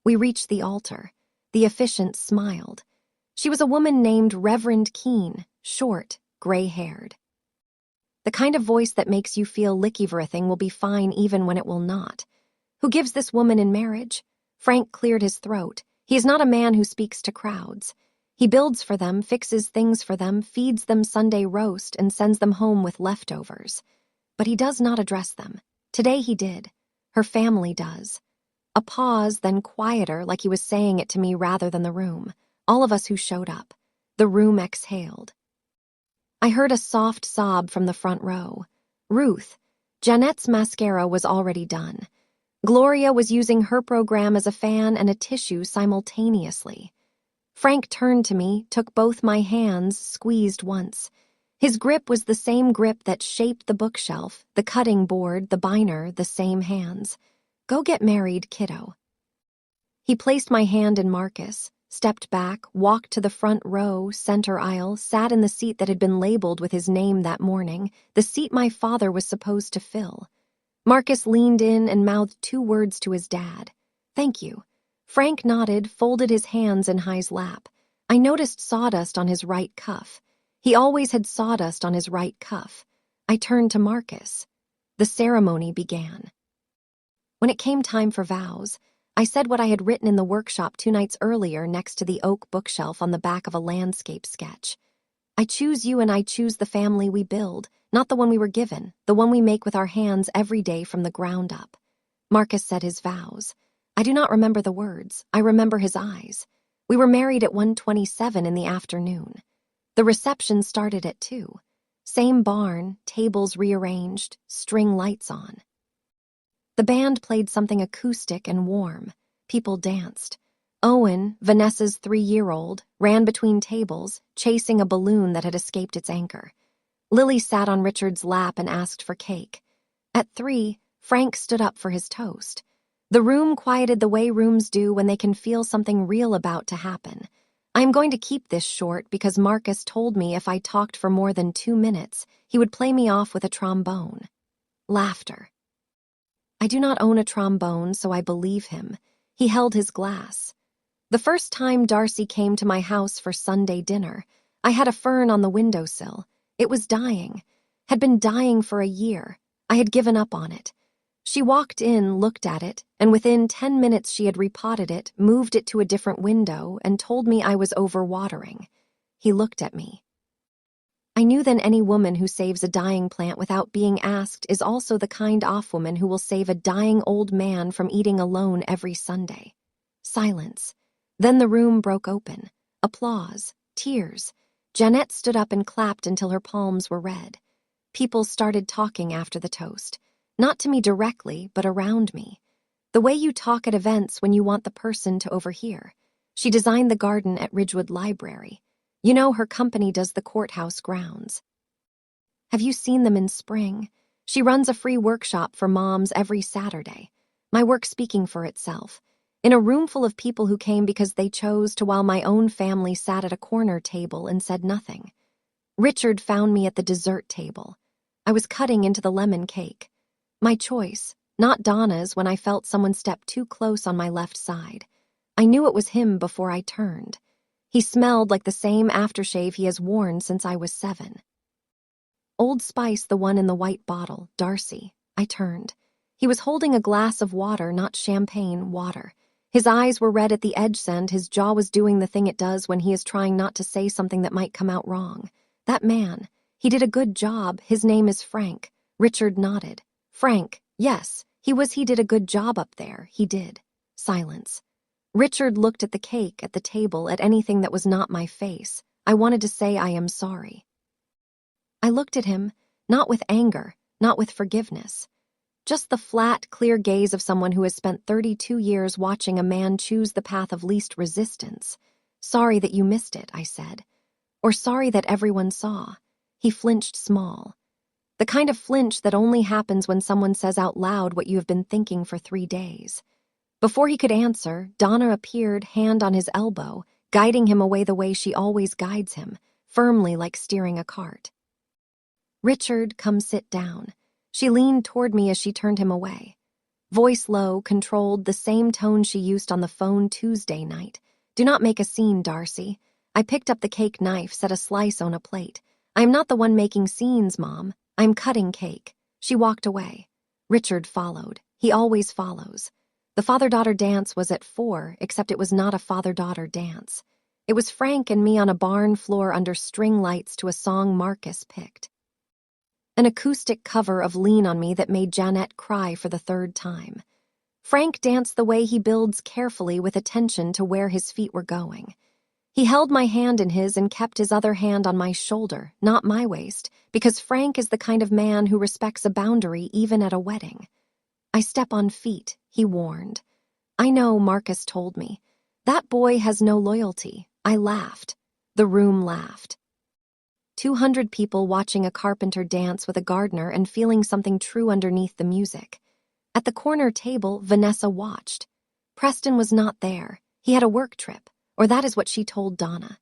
We reached the altar. The officiant smiled. She was a woman named Reverend Keene, short, gray-haired. The kind of voice that makes you feel licky-everything will be fine even when it will not. Who gives this woman in marriage? Frank cleared his throat. He is not a man who speaks to crowds. He builds for them, fixes things for them, feeds them Sunday roast, and sends them home with leftovers. But he does not address them. Today he did. Her family does. A pause, then quieter, like he was saying it to me rather than the room. All of us who showed up. The room exhaled. I heard a soft sob from the front row. Ruth. Janette's mascara was already done. Gloria was using her program as a fan and a tissue simultaneously. Frank turned to me, took both my hands, squeezed once. His grip was the same grip that shaped the bookshelf, the cutting board, the binder, the same hands. Go get married, kiddo. He placed my hand in Marcus, stepped back, walked to the front row, center aisle, sat in the seat that had been labeled with his name that morning, the seat my father was supposed to fill. Marcus leaned in and mouthed 2 words to his dad. Thank you. Frank nodded, folded his hands in High's lap. I noticed sawdust on his right cuff. He always had sawdust on his right cuff. I turned to Marcus. The ceremony began. When it came time for vows, I said what I had written in the workshop 2 nights earlier next to the oak bookshelf on the back of a landscape sketch. I choose you and I choose the family we build, not the one we were given, the one we make with our hands every day from the ground up. Marcus said his vows. I do not remember the words. I remember his eyes. We were married at 1:27 in the afternoon. The reception started at 2. Same barn, tables rearranged, string lights on. The band played something acoustic and warm. People danced. Owen, Vanessa's 3-year-old, ran between tables, chasing a balloon that had escaped its anchor. Lily sat on Richard's lap and asked for cake. At 3, Frank stood up for his toast. The room quieted the way rooms do when they can feel something real about to happen. I am going to keep this short because Marcus told me if I talked for more than 2 minutes, he would play me off with a trombone. Laughter. I do not own a trombone, so I believe him. He held his glass. The first time Darcy came to my house for Sunday dinner, I had a fern on the windowsill. It was dying. Had been dying for a year. I had given up on it. She walked in, looked at it, and within 10 minutes she had repotted it, moved it to a different window, and told me I was overwatering. He looked at me. I knew then any woman who saves a dying plant without being asked is also the kind off woman who will save a dying old man from eating alone every Sunday. Silence. Then the room broke open. Applause. Tears. Janette stood up and clapped until her palms were red. People started talking after the toast. Not to me directly, but around me. The way you talk at events when you want the person to overhear. She designed the garden at Ridgewood Library. You know, her company does the courthouse grounds. Have you seen them in spring? She runs a free workshop for moms every Saturday. My work speaking for itself. In a room full of people who came because they chose to, while my own family sat at a corner table and said nothing. Richard found me at the dessert table. I was cutting into the lemon cake. My choice, not Donna's, when I felt someone step too close on my left side. I knew it was him before I turned. He smelled like the same aftershave he has worn since I was 7. Old Spice, the one in the white bottle, Darcy. I turned. He was holding a glass of water, not champagne, water. His eyes were red at the edge end, his jaw was doing the thing it does when he is trying not to say something that might come out wrong. That man, he did a good job, his name is Frank. Richard nodded. Frank, yes, he did a good job up there, he did. Silence. Richard looked at the cake, at the table, at anything that was not my face. I wanted to say I am sorry. I looked at him, not with anger, not with forgiveness. Just the flat, clear gaze of someone who has spent 32 years watching a man choose the path of least resistance. Sorry that you missed it, I said. Or sorry that everyone saw. He flinched small. The kind of flinch that only happens when someone says out loud what you have been thinking for 3 days. Before he could answer, Donna appeared, hand on his elbow, guiding him away the way she always guides him, firmly like steering a cart. "Richard, come sit down." She leaned toward me as she turned him away. Voice low, controlled, the same tone she used on the phone Tuesday night. "Do not make a scene, Darcy." I picked up the cake knife, set a slice on a plate. "I am not the one making scenes, Mom. I'm cutting cake." She walked away. Richard followed. He always follows. The father-daughter dance was at 4, except it was not a father-daughter dance. It was Frank and me on a barn floor under string lights to a song Marcus picked. An acoustic cover of Lean on Me that made Janet cry for the 3rd time. Frank danced the way he builds, carefully with attention to where his feet were going. He held my hand in his and kept his other hand on my shoulder, not my waist, because Frank is the kind of man who respects a boundary even at a wedding. "I step on feet," he warned. "I know," Marcus told me. "That boy has no loyalty." I laughed. The room laughed. 200 people watching a carpenter dance with a gardener and feeling something true underneath the music. At the corner table, Vanessa watched. Preston was not there. He had a work trip, or that is what she told Donna.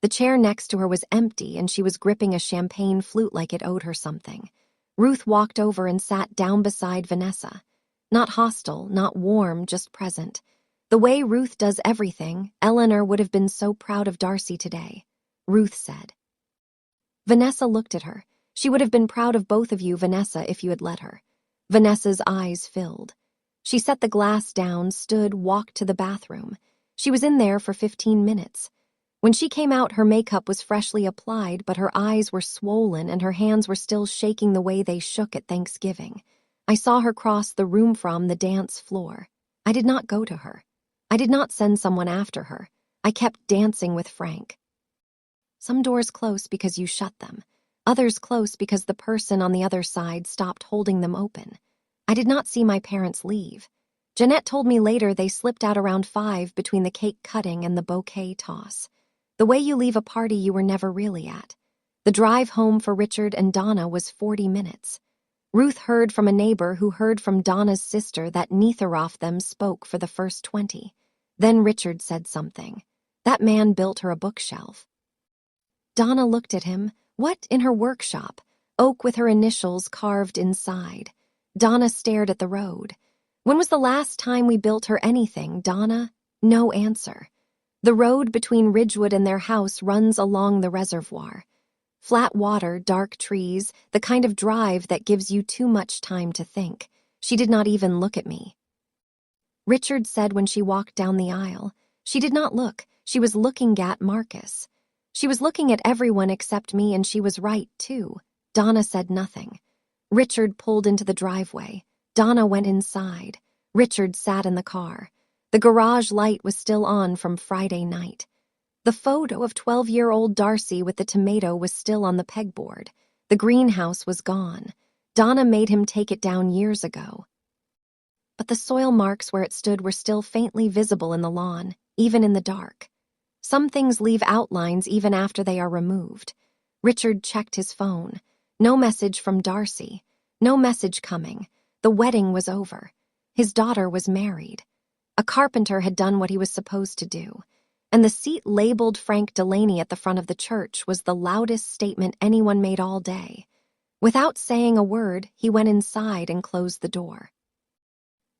The chair next to her was empty and she was gripping a champagne flute like it owed her something. Ruth walked over and sat down beside Vanessa. Not hostile, not warm, just present. The way Ruth does everything, Eleanor would have been so proud of Darcy today. Ruth said. Vanessa looked at her. "She would have been proud of both of you, Vanessa, if you had let her." Vanessa's eyes filled. She set the glass down, stood, walked to the bathroom. She was in there for 15 minutes. When she came out, her makeup was freshly applied, but her eyes were swollen and her hands were still shaking the way they shook at Thanksgiving. I saw her cross the room from the dance floor. I did not go to her. I did not send someone after her. I kept dancing with Frank. Some doors close because you shut them. Others close because the person on the other side stopped holding them open. I did not see my parents leave. Jeanette told me later they slipped out around 5 between the cake cutting and the bouquet toss. The way you leave a party you were never really at. The drive home for Richard and Donna was 40 minutes. Ruth heard from a neighbor who heard from Donna's sister that neither of them spoke for the first 20. Then Richard said something. That man built her a bookshelf. Donna looked at him. What, in her workshop? Oak with her initials carved inside. Donna stared at the road. When was the last time we built her anything, Donna? No answer. The road between Ridgewood and their house runs along the reservoir. Flat water, dark trees, the kind of drive that gives you too much time to think. She did not even look at me. Richard said when she walked down the aisle. She did not look. She was looking at Marcus. She was looking at everyone except me, and she was right, too. Donna said nothing. Richard pulled into the driveway. Donna went inside. Richard sat in the car. The garage light was still on from Friday night. The photo of 12-year-old Darcy with the tomato was still on the pegboard. The greenhouse was gone. Donna made him take it down years ago. But the soil marks where it stood were still faintly visible in the lawn, even in the dark. Some things leave outlines even after they are removed. Richard checked his phone. No message from Darcy. No message coming. The wedding was over. His daughter was married. A carpenter had done what he was supposed to do. And the seat labeled Frank Delaney at the front of the church was the loudest statement anyone made all day. Without saying a word, he went inside and closed the door.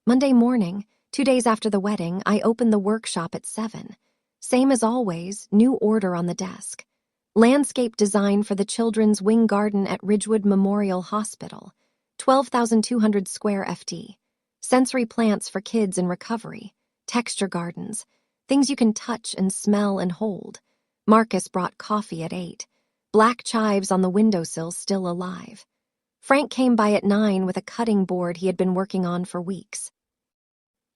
Monday morning, 2 days after the wedding, I opened the workshop at 7. Same as always, new order on the desk. Landscape design for the children's wing garden at Ridgewood Memorial Hospital. 12,200 square FT. Sensory plants for kids in recovery. Texture gardens. Things you can touch and smell and hold. Marcus brought coffee at 8. Black chives on the windowsill still alive. Frank came by at 9 with a cutting board he had been working on for weeks.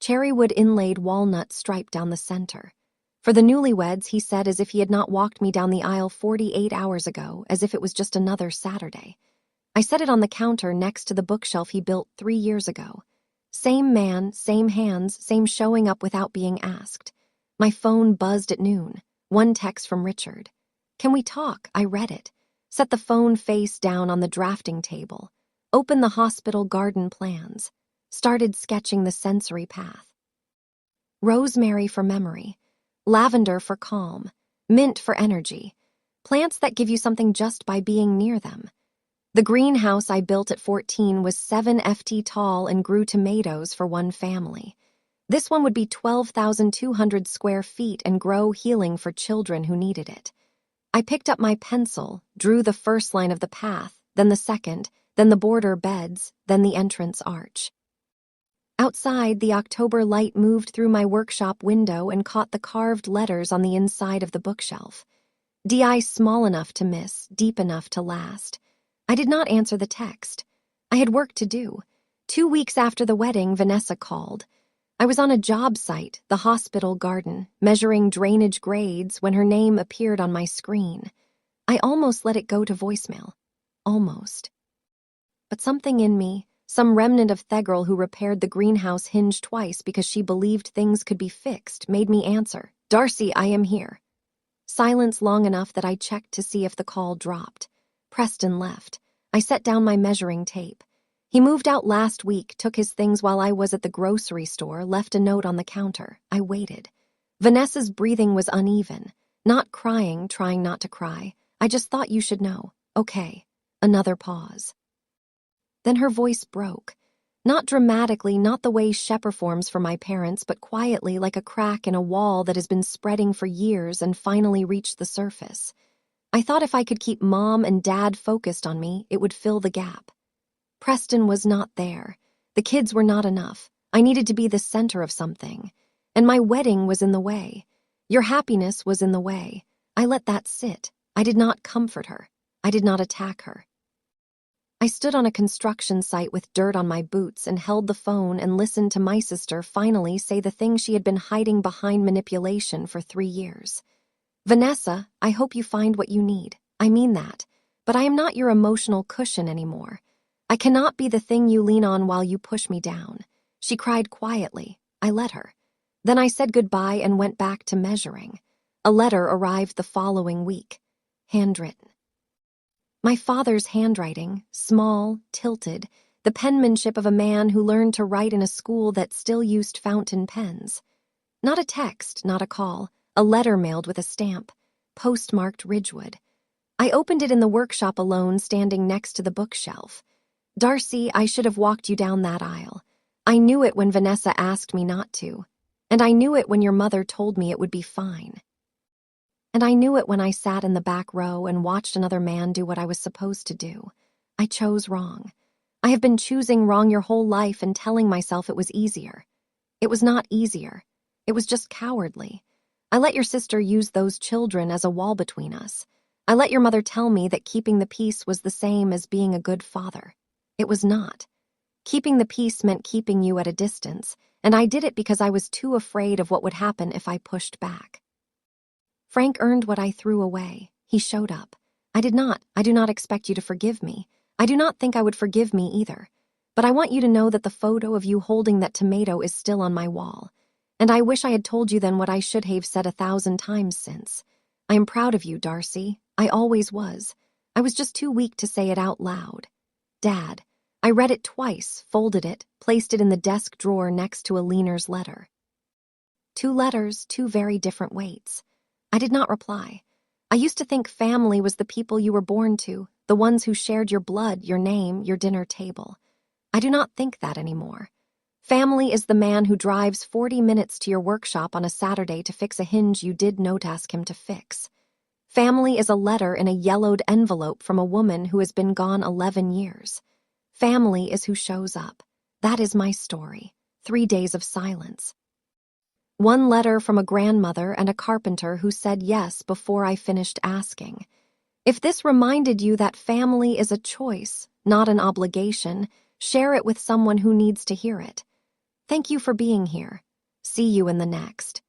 Cherrywood inlaid walnut stripe down the center. For the newlyweds, he said, as if he had not walked me down the aisle 48 hours ago, as if it was just another Saturday. I set it on the counter next to the bookshelf he built 3 years ago. Same man, same hands, same showing up without being asked. My phone buzzed at noon. One text from Richard. "Can we talk?" I read it. Set the phone face down on the drafting table. Opened the hospital garden plans. Started sketching the sensory path. Rosemary for memory. Lavender for calm. Mint for energy. Plants that give you something just by being near them. The greenhouse I built at 14 was 7 ft tall and grew tomatoes for one family. This one would be 12,200 square feet and grow healing for children who needed it. I picked up my pencil, drew the first line of the path, then the second, then the border beds, then the entrance arch. Outside, the October light moved through my workshop window and caught the carved letters on the inside of the bookshelf. DI small enough to miss, deep enough to last. I did not answer the text. I had work to do. 2 weeks after the wedding, Vanessa called. I was on a job site, the hospital garden, measuring drainage grades when her name appeared on my screen. I almost let it go to voicemail. Almost. But something in me, some remnant of Thegirl who repaired the greenhouse hinge twice because she believed things could be fixed, made me answer. Darcy, I am here. Silence long enough that I checked to see if the call dropped. Preston left. I set down my measuring tape. He moved out last week, took his things while I was at the grocery store, left a note on the counter. I waited. Vanessa's breathing was uneven. Not crying, trying not to cry. I just thought you should know. Okay. Another pause. Then her voice broke. Not dramatically, not the way Shep performs for my parents, but quietly like a crack in a wall that has been spreading for years and finally reached the surface. I thought if I could keep Mom and Dad focused on me, it would fill the gap. Preston was not there. The kids were not enough. I needed to be the center of something. And my wedding was in the way. Your happiness was in the way. I let that sit. I did not comfort her. I did not attack her. I stood on a construction site with dirt on my boots and held the phone and listened to my sister finally say the thing she had been hiding behind manipulation for 3 years. Vanessa, I hope you find what you need. I mean that. But I am not your emotional cushion anymore. I cannot be the thing you lean on while you push me down. She cried quietly. I let her. Then I said goodbye and went back to measuring. A letter arrived the following week. Handwritten. My father's handwriting, small, tilted, the penmanship of a man who learned to write in a school that still used fountain pens. Not a text, not a call, a letter mailed with a stamp, postmarked Ridgewood. I opened it in the workshop alone, standing next to the bookshelf. Darcy, I should have walked you down that aisle. I knew it when Vanessa asked me not to. And I knew it when your mother told me it would be fine. And I knew it when I sat in the back row and watched another man do what I was supposed to do. I chose wrong. I have been choosing wrong your whole life and telling myself it was easier. It was not easier. It was just cowardly. I let your sister use those children as a wall between us. I let your mother tell me that keeping the peace was the same as being a good father. It was not. Keeping the peace meant keeping you at a distance, and I did it because I was too afraid of what would happen if I pushed back. Frank earned what I threw away. He showed up. I do not expect you to forgive me. I do not think I would forgive me either. But I want you to know that the photo of you holding that tomato is still on my wall. And I wish I had told you then what I should have said 1,000 times since. I am proud of you, Darcy. I always was. I was just too weak to say it out loud. Dad. I read it twice, folded it, placed it in the desk drawer next to Aliner's letter. 2 letters, 2 very different weights. I did not reply. I used to think family was the people you were born to, the ones who shared your blood, your name, your dinner table. I do not think that anymore. Family is the man who drives 40 minutes to your workshop on a Saturday to fix a hinge you did not ask him to fix. Family is a letter in a yellowed envelope from a woman who has been gone 11 years. Family is who shows up. That is my story. 3 days of silence. 1 letter from a grandmother and a carpenter who said yes before I finished asking. If this reminded you that family is a choice, not an obligation, share it with someone who needs to hear it. Thank you for being here. See you in the next.